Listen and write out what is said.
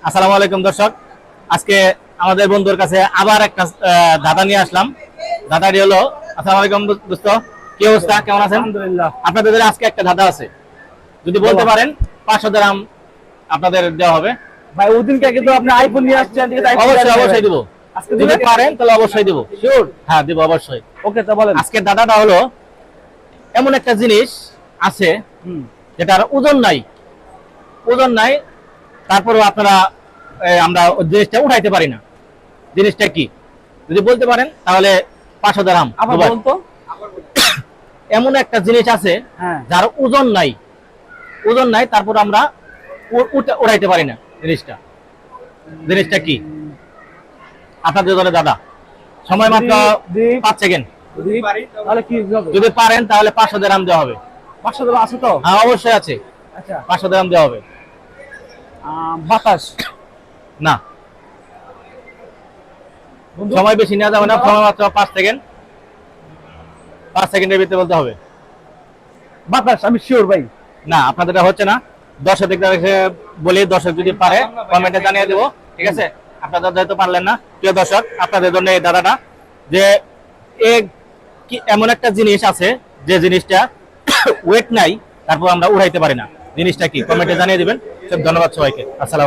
আসসালামু আলাইকুম দর্শক, আজকে আমাদের বন্ধুর কাছে আবার একটা দাদা নিয়ে আসলাম। দাদাটি হলো, আসসালামু আলাইকুম দোস্ত, কি অবস্থা, কেমন আছেন? আলহামদুলিল্লাহ। আপনাদের আজকে একটা দাদা আছে, যদি বলতে পারেন 500 দিরহাম আপনাদের দেওয়া হবে। ভাই ওদিনকে কিন্তু আপনি আইফোন নিয়ে আসছেন, ঠিক আছে? অবশ্যই অবশ্যই দিব, আজকে যদি দিবেন? পারেন তাহলে অবশ্যই দিব। শিওর? হ্যাঁ দিব অবশ্যই। ওকে, তো বলেন। আজকে দাদাটা হলো এমন একটা জিনিস আছে যেটার ওজন নাই, ওজন নাই, তারপরেও আপনারা আমরা ওই জিনিসটা উঠাইতে পারি না। জিনিসটা কি যদি বলতে পারেন তাহলে 500 দিরহাম। আবার বলুন তো। এমন একটা জিনিস আছে হ্যাঁ। যার ওজন নাই, ওজন নাই, তারপর আমরা উঠাইতে পারি না। জিনিসটা জিনিসটা কি আপনাদের জন্য দাদা? সময় মাত্র 5 সেকেন্ড। তাহলে কি হবে? যদি পারেন তাহলে 500 দিরহাম দেওয়া হবে। 500 টাকা আছে তো? হ্যাঁ অবশ্যই আছে, আচ্ছা। 500 দিরহাম দেওয়া হবে। বাতাস? না, সময় বেশি নেওয়া যাবে না, সময় মাত্র 5 সেকেন্ড। 5 সেকেন্ডের ভিতরে বলতে হবে। বাতাস? আমি শিওর ভাই। না, আপনাদের হচ্ছে না। দর্শকদেরকে বলি, দর্শক যদি পারে কমেন্টে জানিয়ে দেবো, ঠিক আছে? আপনারা যেহেতু পারলেন না, প্রিয় দর্শক, আপনাদের জন্য এই দাদাটা যে এমন একটা জিনিস আছে যে জিনিসটা ওয়েট নাই, তারপর আমরা উড়াইতে পারি না। জিনিসটা কি কমেন্টে জানিয়ে দিবেন। ধন্যবাদ সবাইকে। আসসালাম।